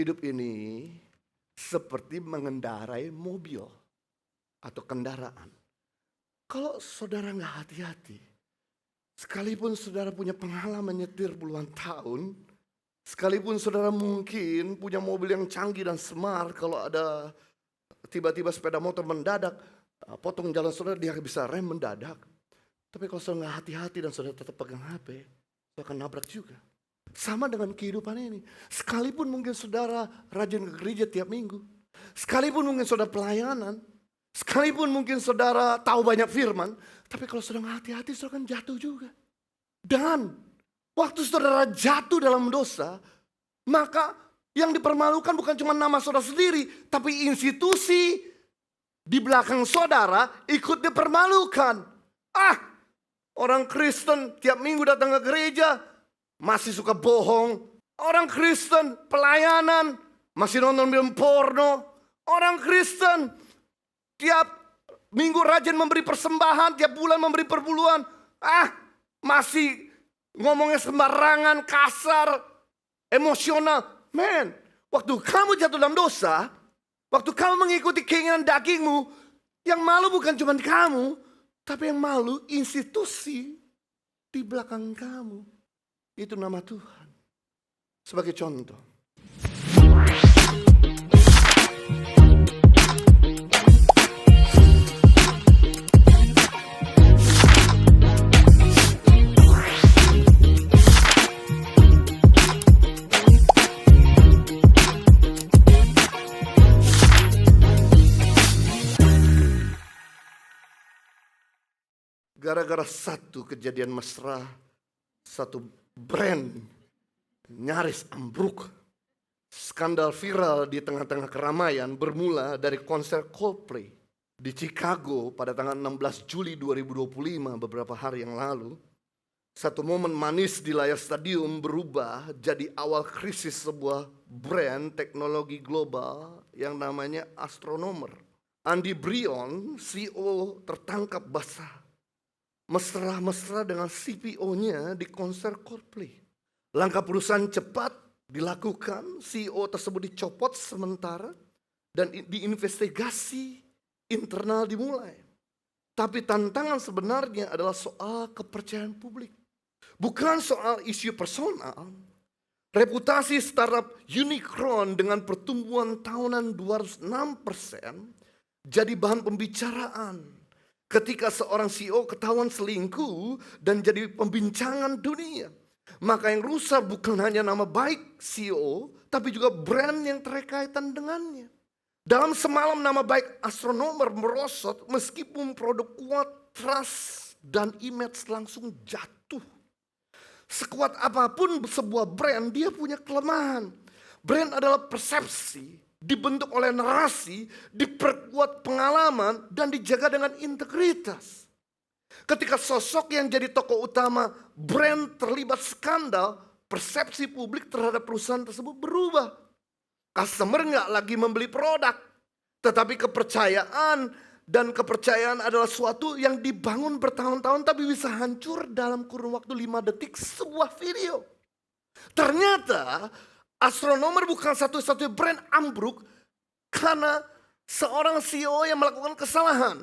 Hidup ini seperti mengendarai mobil atau kendaraan. Kalau saudara nggak hati-hati, sekalipun saudara punya pengalaman nyetir puluhan tahun, sekalipun saudara mungkin punya mobil yang canggih dan smart, kalau ada tiba-tiba sepeda motor mendadak, potong jalan saudara, dia bisa rem mendadak. Tapi kalau saudara nggak hati-hati dan saudara tetap pegang HP, saudara akan nabrak juga. Sama dengan kehidupan ini. Sekalipun mungkin saudara rajin ke gereja tiap minggu, sekalipun mungkin saudara pelayanan, sekalipun mungkin saudara tahu banyak firman, tapi kalau saudara nggak hati-hati, saudara akan jatuh juga. Dan waktu saudara jatuh dalam dosa, maka yang dipermalukan bukan cuma nama saudara sendiri, tapi institusi di belakang saudara ikut dipermalukan. Orang Kristen tiap minggu datang ke gereja masih suka bohong. Orang Kristen pelayanan masih nonton film porno. Orang Kristen tiap minggu rajin memberi persembahan, tiap bulan memberi perpuluhan. Masih ngomongnya sembarangan, kasar, emosional. Men, waktu kamu jatuh dalam dosa, waktu kamu mengikuti keinginan dagingmu, yang malu bukan cuma kamu, tapi yang malu institusi di belakang kamu. Itu nama Tuhan. Sebagai contoh, gara-gara satu kejadian mesra, satu brand nyaris ambruk. Skandal viral di tengah-tengah keramaian bermula dari konser Coldplay di Chicago pada tanggal 16 Juli 2025, beberapa hari yang lalu. Satu momen manis di layar stadium berubah jadi awal krisis sebuah brand teknologi global yang namanya Astronomer. Andy Brion, CEO, tertangkap basah mesra-mesra dengan CPO-nya di konser Coldplay. Langkah perusahaan cepat dilakukan, CEO tersebut dicopot sementara dan diinvestigasi internal dimulai. Tapi tantangan sebenarnya adalah soal kepercayaan publik. Bukan soal isu personal. Reputasi startup unicorn dengan pertumbuhan tahunan 206% jadi bahan pembicaraan ketika seorang CEO ketahuan selingkuh dan jadi pembincangan dunia. Maka yang rusak bukan hanya nama baik CEO, tapi juga brand yang terkaitan dengannya. Dalam semalam nama baik Astronomer merosot meskipun produk kuat, trust, dan image langsung jatuh. Sekuat apapun sebuah brand, dia punya kelemahan. Brand adalah persepsi, dibentuk oleh narasi, diperkuat pengalaman, dan dijaga dengan integritas. Ketika sosok yang jadi tokoh utama brand terlibat skandal, persepsi publik terhadap perusahaan tersebut berubah. Customer nggak lagi membeli produk, tetapi kepercayaan adalah suatu yang dibangun bertahun-tahun tapi bisa hancur dalam kurun waktu 5 detik sebuah video. Ternyata Astronomer bukan satu-satunya brand ambruk karena seorang CEO yang melakukan kesalahan.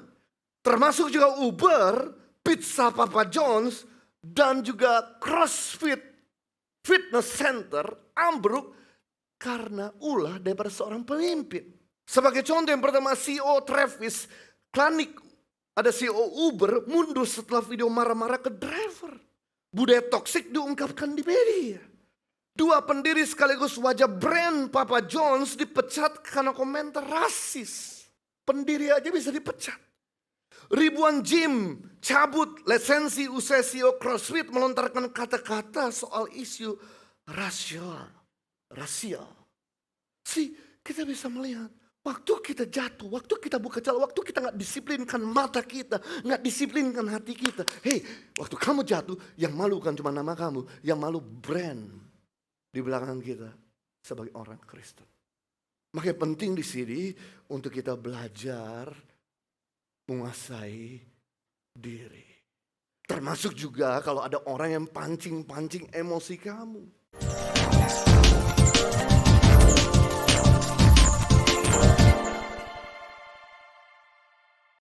Termasuk juga Uber, Pizza Papa John's, dan juga CrossFit Fitness Center ambruk karena ulah daripada seorang pemimpin. Sebagai contoh yang pertama, CEO Travis Kalanick, ada CEO Uber, mundur setelah video marah-marah ke driver. Budaya toksik diungkapkan di media. 2 pendiri sekaligus wajah brand Papa John's dipecat karena komentar rasis. Pendiri aja bisa dipecat. Ribuan gym cabut lisensi usai CEO CrossFit melontarkan kata-kata soal isu rasial. Kita bisa melihat waktu kita jatuh, waktu kita buka jalan, waktu kita gak disiplinkan mata kita, gak disiplinkan hati kita. Hei, waktu kamu jatuh, yang malu bukan cuma nama kamu, yang malu brand di belakang kita sebagai orang Kristen. Makanya penting di sini untuk kita belajar menguasai diri. Termasuk juga kalau ada orang yang pancing-pancing emosi kamu.